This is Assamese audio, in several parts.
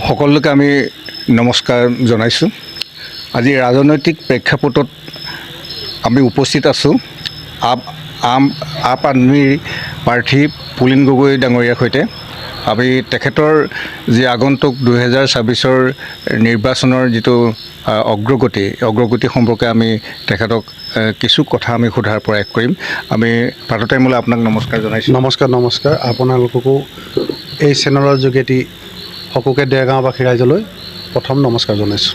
সকলোকে আমি নমস্কাৰ জনাইছোঁ। আজি ৰাজনৈতিক প্ৰেক্ষাপটত আমি উপস্থিত আছোঁ আপ আদমিৰ প্ৰাৰ্থী পুলিন গগৈ ডাঙৰীয়াৰ সৈতে। আমি তেখেতৰ যি আগন্তুক 2026 নিৰ্বাচনৰ যিটো অগ্ৰগতি সম্পৰ্কে আমি তেখেতক কিছু কথা আমি সোধাৰ প্ৰয়াস কৰিম। আমি প্ৰাতঃ মোলে আপোনাক নমস্কাৰ জনাইছোঁ। নমস্কাৰ আপোনালোককো এই চেনেলৰ যোগেদি সকলোকে দেৰগাঁওবাসী ৰাইজলৈ প্ৰথম নমস্কাৰ জনাইছোঁ।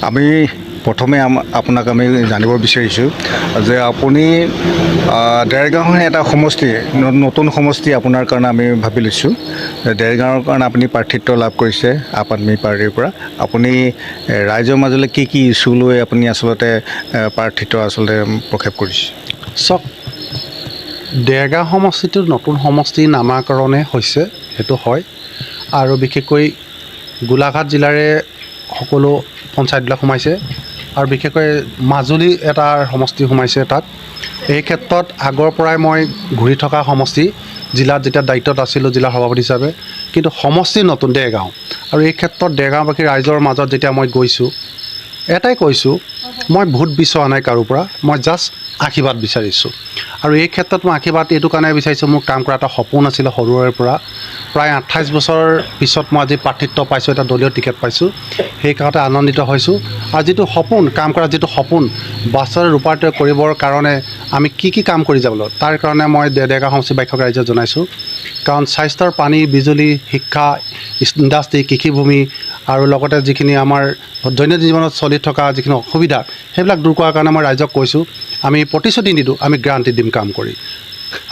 আমি প্ৰথমে আপোনাক আমি জানিব বিচাৰিছোঁ যে আপুনি দেৰগাঁও এটা সমষ্টি, নতুন সমষ্টি আপোনাৰ কাৰণে আমি ভাবি লৈছোঁ। দেৰগাঁৱৰ কাৰণে আপুনি প্ৰাৰ্থিত্ব লাভ কৰিছে আপ আদমি পাৰ্টিৰ পৰা। আপুনি ৰাইজৰ মাজলৈ কি ইছ্যু লৈ আপুনি আচলতে প্ৰাৰ্থিত্ব প্ৰক্ষেপ কৰিছে? চাওক, দেৰগাঁও সমষ্টিটো নতুন সমষ্টি নামাকৰণে হৈছে, সেইটো হয়। আৰু বিশেষকৈ গোলাঘাট জিলাৰে সকলো পঞ্চায়তবিলাক সোমাইছে আৰু বিশেষকৈ মাজুলী এটা সমষ্টি সোমাইছে তাত। এই ক্ষেত্ৰত আগৰ পৰাই মই ঘূৰি থকা সমষ্টি, জিলাত যেতিয়া দায়িত্বত আছিলোঁ জিলা সভাপতি হিচাপে, কিন্তু সমষ্টি নতুন দেৰগাঁও। আৰু এই ক্ষেত্ৰত দেৰগাঁওবাসী ৰাইজৰ মাজত যেতিয়া মই গৈছোঁ, এটাই কৈছোঁ, মই ভোট বিচৰা নাই কাৰো পৰা, মই জাষ্ট আশীৰ্বাদ বিচাৰিছোঁ। আৰু এই ক্ষেত্ৰত মই আশীৰ্বাদ এইটো কাৰণে বিচাৰিছোঁ, মোৰ কাম কৰা এটা সপোন আছিলে সৰুৰে পৰা। প্ৰায় 28 বছৰৰ পিছত মই আজি প্ৰাৰ্থিত্ব পাইছোঁ, এটা দলীয় টিকেট পাইছোঁ। সেই কাৰণতে আনন্দিত হৈছোঁ। আৰু যিটো সপোন, কাম কৰা যিটো সপোন বাস্তৱত ৰূপায়িত কৰিবৰ কাৰণে আমি কি কাম কৰি যাব লাগিব, তাৰ কাৰণে মই দেৰগাঁও সমষ্টিবাসীক ৰাইজক জনাইছোঁ। কাৰণ স্বাস্থ্যৰ, পানী, বিজুলী, শিক্ষা, ইণ্ডাষ্ট্ৰী, কৃষিভূমি আৰু লগতে যিখিনি আমাৰ দৈনন্দিন জীৱনত চলি থকা যিখিনি অসুবিধা, সেইবিলাক দূৰ কৰাৰ কাৰণে মই ৰাইজক কৈছোঁ, আমি প্ৰতিশ্ৰুতি নিদিওঁ, আমি গ্যাৰাণ্টি দিম কাম কৰি।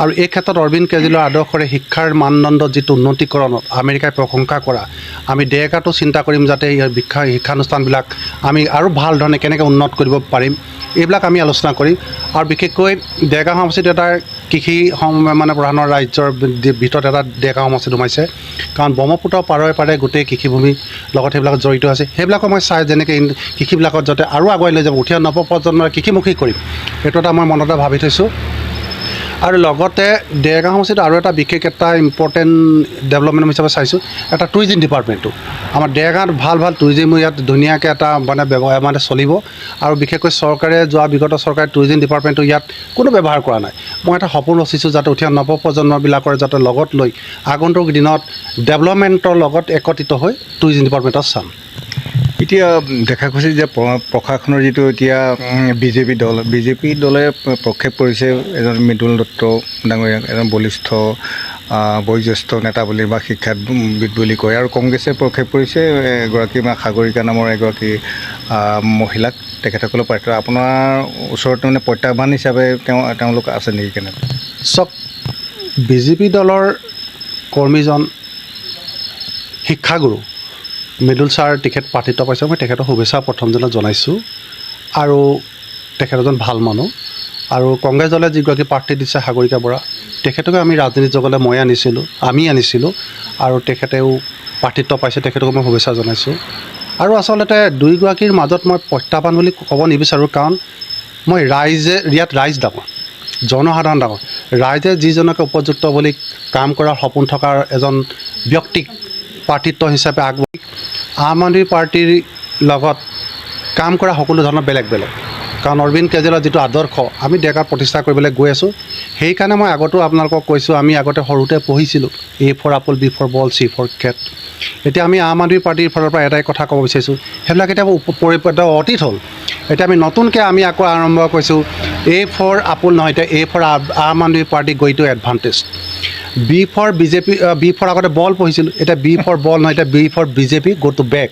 আৰু এই ক্ষেত্ৰত অৰবিন্দ কেজৰিৱালৰ আদৰ্শৰে শিক্ষাৰ মানদণ্ডত যিটো উন্নতিকৰণত আমেৰিকাই প্ৰশংসা কৰা, আমি দেৰগাঁৱতো চিন্তা কৰিম যাতে ইয়াৰ শিক্ষানুষ্ঠানবিলাক আমি আৰু ভাল ধৰণে কেনেকৈ উন্নত কৰিব পাৰিম, এইবিলাক আমি আলোচনা কৰিম। আৰু বিশেষকৈ দেৰগাঁও সমষ্টিত এটা কৃষি প্ৰধানৰ ৰাজ্যৰ ভিতৰত এটা দেৰগাঁও সমষ্টিত সোমাইছে। কাৰণ ব্ৰহ্মপুত্ৰ পাৰে গোটেই কৃষিভূমিৰ লগত সেইবিলাক জড়িত আছে। সেইবিলাকক মই চাই যেনেকৈ কৃষিবিলাকত যাতে আৰু আগুৱাই লৈ যাব, উঠি অহা নৱপ্ৰজন্মই কৃষিমুখী কৰিম, এইটো এটা মই মনতে ভাবি থৈছোঁ। আৰু লগতে দেৰগাঁও সমষ্টিত আৰু এটা বিশেষ এটা ইম্পৰ্টেণ্ট ডেভেলপমেণ্ট হিচাপে চাইছোঁ, এটা টুৰিজিম ডিপাৰ্টমেণ্টটো। আমাৰ দেৰগাঁৱত ভাল টুৰিজিম ইয়াত ধুনীয়াকৈ এটা ব্যৱসায় চলিব। আৰু বিশেষকৈ চৰকাৰে বিগত চৰকাৰে টুৰিজিম ডিপাৰ্টমেণ্টটো ইয়াত কোনো ব্যৱহাৰ কৰা নাই। মই এটা সপোন ৰচিছোঁ যাতে উঠি অহা নৱপ্ৰজন্মবিলাকৰ যাতে লগত লৈ আগন্তুক দিনত ডেভেলপমেণ্টৰ লগত একত্ৰিত হৈ টুৰিজিম ডিপাৰ্টমেণ্টত চাম। এতিয়া দেখা গৈছে যে প্ৰশাসনৰ যিটো এতিয়া বিজেপি দলে প্ৰক্ষেপ কৰিছে এজন মৃদুল দত্ত ডাঙৰীয়াক, এজন বয়োজ্যেষ্ঠ নেতা বুলি বা শিক্ষাবিদ বুলি কয়। আৰু কংগ্ৰেছে প্ৰক্ষেপ কৰিছে এগৰাকী সাগৰিকা নামৰ এগৰাকী মহিলাক, তেখেতসকলৰ প্ৰাৰ্থী। আপোনাৰ ওচৰত প্ৰত্যাহ্বান হিচাপে তেওঁলোক আছে নেকি? কেনেকৈ চাওক, বিজেপি দলৰ কৰ্মীজন শিক্ষাগুৰু মৃদুল ছাৰ টিকেট প্ৰাৰ্থিত্ব পাইছে। মই তেখেতক শুভেচ্ছা প্ৰথম দিনত জনাইছোঁ। আৰু তেখেত এজন ভাল মানুহ। আৰু কংগ্ৰেছ দলে যিগৰাকী প্ৰাৰ্থী দিছে সাগৰিকা বৰা, তেখেতকে আমি ৰাজনীতি জগতলৈ আমি আনিছিলোঁ। আৰু তেখেতেও প্ৰাৰ্থিত্ব পাইছে, তেখেতকো মই শুভেচ্ছা জনাইছোঁ। আৰু আচলতে দুয়োগৰাকীৰ মাজত মই প্ৰত্যাহ্বান বুলি ক'ব নিবিচাৰোঁ, কাৰণ মই ইয়াত ৰাইজ ডাঙৰ, জনসাধাৰণ ডাঙৰ। ৰাইজে যিজনকে উপযুক্ত বুলি কাম কৰাৰ সপোন থকাৰ এজন ব্যক্তিক প্ৰাৰ্থিত্ব হিচাপে আগবাঢ়ি আম আদমি পাৰ্টিৰ লগত কাম কৰা সকলো ধৰণৰ বেলেগ। কাৰণ অৰবিন্দ কেজৰিৱালৰ যিটো আদৰ্শ আমি দেৰগাঁৱত প্ৰতিষ্ঠা কৰিবলৈ গৈ আছোঁ। সেইকাৰণে মই আগতেও আপোনালোকক কৈছোঁ, আমি আগতে সৰুতে পঢ়িছিলোঁ A for apple, B for ball, C for cat। এতিয়া আমি আম আদমি পাৰ্টিৰ ফালৰ পৰা এটাই কথা ক'ব বিচাৰিছোঁ, সেইবিলাক এতিয়া অতীত হ'ল। এতিয়া আমি নতুনকৈ আকৌ আৰম্ভ কৰিছোঁ, A for apple নহয়, এতিয়া A for আম আদমি পাৰ্টি গৈ to advantage. B for BJP, B for আগতে বল পঢ়িছিলোঁ, এতিয়া B for বল নহয়, এতিয়া B for BJP go to back.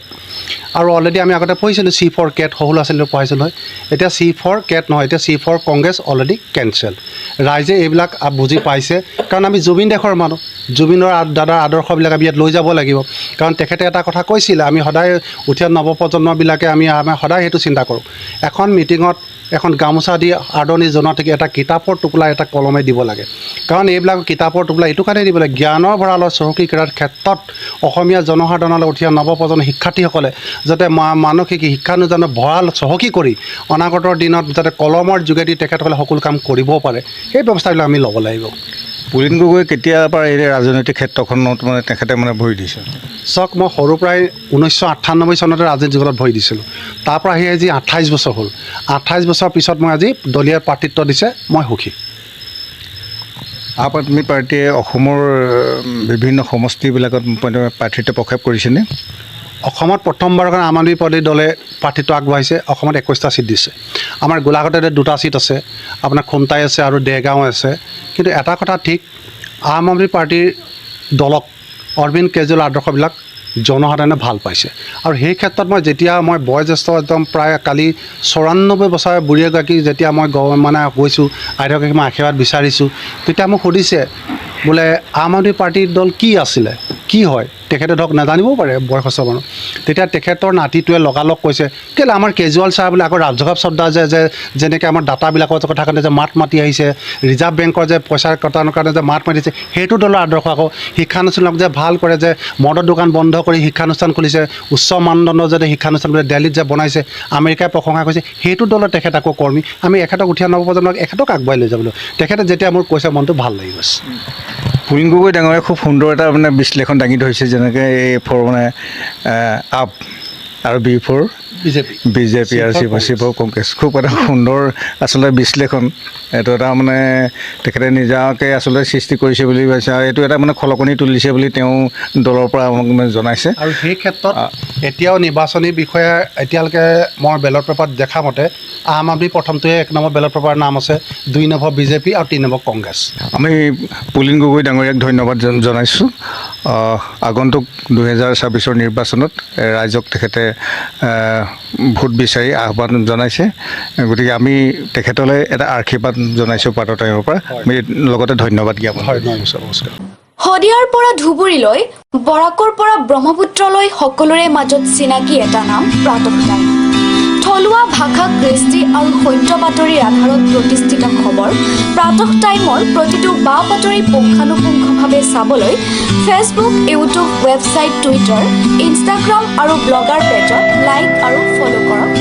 আৰু অলৰেডি আমি আগতে পঢ়িছিলোঁ C for কেট, সৰু ল'ৰা ছোৱালীক পঢ়াইছিলোঁ নহয়, এতিয়া C for কেট নহয়, এতিয়া C for Congress already cancel. ৰাইজে এইবিলাক বুজি পাইছে, কাৰণ আমি জুবিন দেশৰ মানুহ, জুবিনৰ দাদাৰ আদৰ্শবিলাক আমি ইয়াত লৈ যাব লাগিব। কাৰণ তেখেতে এটা কথা কৈছিলে, আমি সদায় উঠি অহা নৱপ্ৰজন্মবিলাকে আমি সদায় সেইটো চিন্তা কৰোঁ, এখন মিটিঙত এখন গামোচা দি আদৰণি জনোৱাত এটা কিতাপৰ টোপোলা এটা কলমে দিব লাগে। কাৰণ এইবিলাক কিতাপৰ টোপোলা এইটো কাৰণে দিব লাগে, জ্ঞানৰ ভঁৰালৰ চহকী কৰাৰ ক্ষেত্ৰত অসমীয়া জনসাধাৰণলৈ উঠি অহা নৱপ্ৰজন্মৰ শিক্ষাৰ্থীসকলে যাতে মানসিক শিক্ষানুষ্ঠানৰ ভঁৰাল চহকী কৰি অনাগতৰ দিনত যাতে কলমৰ যোগেদি তেখেতসকলে সকলো কাম কৰিব পাৰে, সেই ব্যৱস্থাবিলাক আমি ল'ব লাগিব। পুলিন গগৈ কেতিয়াৰ পৰা এই ৰাজনৈতিক ক্ষেত্ৰখনত মানে তেখেতে মানে ভৰি দিছে? চাওক, মই সৰুৰ পৰাই 1998 চনতে ৰাজনীতি জীৱনত ভৰি দিছিলোঁ। তাৰ পৰা আহি আজি 28 বছৰ হ'ল। 28 বছৰৰ পিছত মই আজি দলীয় প্ৰাৰ্থিত্ব দিছে, মই সুখী। আপ আদমি পাৰ্টীয়ে অসমৰ বিভিন্ন সমষ্টিবিলাকত প্ৰাৰ্থিত্ব প্ৰক্ষেপ কৰিছেনে? অসমত প্ৰথমবাৰৰ কাৰণে আম আদমি পাৰ্টীৰ দলে প্ৰাৰ্থিত্ব আগবঢ়াইছে। অসমত 21টা চিট দিছে। আমাৰ গোলাঘাটতে 2টা চিট আছে, আপোনাৰ খুমটাই আছে আৰু দেৰগাঁও আছে। কিন্তু এটা কথা ঠিক, আম আদমি পাৰ্টীৰ দলক অৰবিন্দ কেজৰিৱাল আদৰ্শবিলাক জনসাধাৰণে ভাল পাইছে। আৰু সেই ক্ষেত্ৰত যেতিয়া মই বয়োজ্যেষ্ঠ একদম প্ৰায় কালি 94 বছৰ বুঢ়ী এগৰাকী যেতিয়া মই মানে গৈছোঁ, আইতাকে মই আশীৰ্বাদ বিচাৰিছোঁ, তেতিয়া মোক সুধিছে বোলে আম আদমি পাৰ্টীৰ দল কি আছিলে, কি হয়? তেখেতে ধৰক নাজানিবও পাৰে, বয়সস্থ মানুহ। তেতিয়া তেখেতৰ নাতিটোৱে লগালগ কৈছে, কেলৈ আমাৰ কেজৰিৱাল ছাৰ বোলে আকৌ ৰাজঘাট শ্ৰদ্ধা যেনেকৈ আমাৰ ডাটাবিলাকৰ কথা কাৰণে যে মাত মাতি আহিছে, ৰিজাৰ্ভ বেংকৰ যে পইচাৰ কটাৰ কাৰণে যে মাত মাতিছে, সেইটো দলৰ আদৰ্শ আকৌ। শিক্ষানুষ্ঠানক যে ভাল কৰে, যে মদৰ দোকান বন্ধ কৰি শিক্ষানুষ্ঠান খুলিছে, উচ্চ মানদণ্ডৰ যাতে শিক্ষানুষ্ঠান দিল্লীত যে বনাইছে, আমেৰিকাই প্ৰশংসা কৰিছে, সেইটো দলৰ তেখেত আকৌ কৰ্মী। আমি এখেতক উঠি অহা নৱপ্ৰজন্মক এখেতক আগবঢ়াই লৈ যাবলৈ তেখেতে যেতিয়া মোৰ কৈছে, মনটো ভাল লাগি গৈছে। পুলিন গগৈ ডাঙৰীয়াই খুব সুন্দৰ এটা মানে বিশ্লেষণ দাঙি ধৰিছে, যেনেকৈ A ফৰ মানে আপ আৰু B ফৰ বিজেপি আৰু চি ফৰ কংগ্ৰেছ। খুব এটা সুন্দৰ আচলতে বিশ্লেষণ। এইটো এটা মানে তেখেতে নিজাকে আচলতে সৃষ্টি কৰিছে বুলি ভাবিছে, আৰু এইটো এটা মানে খলকনি তুলিছে বুলি তেওঁ দলৰ পৰা আমাক মানে জনাইছে। আৰু সেই ক্ষেত্ৰত এতিয়াও নিৰ্বাচনী বিষয়া এতিয়ালৈকে মই বেলট পেপাৰত দেখা মতে আম আদমি প্ৰথমটোৱে 1 নম্বৰ বেলট পেপাৰৰ নাম আছে, 2 নম্বৰ বিজেপি আৰু 3 নম্বৰ কংগ্ৰেছ। আমি পুলিন গগৈ ডাঙৰীয়াক ধন্যবাদ জনাইছোঁ। আগন্তুক 2026 নিৰ্বাচনত ৰাইজক তেখেতে ভোট বিচাৰি আহ্বান জনাইছে। গতিকে আমি তেখেতলৈ এটা আশীৰ্বাদ জনাইছোঁ পাতৰ টাইমৰ পৰা। আমি লগতে ধন্যবাদ জ্ঞাপন হয়, নমস্কাৰ। শদিয়াৰ পৰা ধুবুৰীলৈ, বৰাকৰ পৰা ব্ৰহ্মপুত্ৰলৈ সকলোৰে মাজত চিনাকি এটা নাম প্ৰাতঃ টাইম। থলুৱা ভাষা, কৃষ্টি আৰু সত্য বাতৰিৰ আধাৰত প্ৰতিষ্ঠিত খবৰ প্ৰাতঃ টাইমৰ প্ৰতিটো বা বাতৰি পুংখানুপুংখভাৱে চাবলৈ Facebook, YouTube, website, Twitter, Instagram আৰু ব্লগাৰ পেজত লাইক আৰু ফ'ল' কৰক।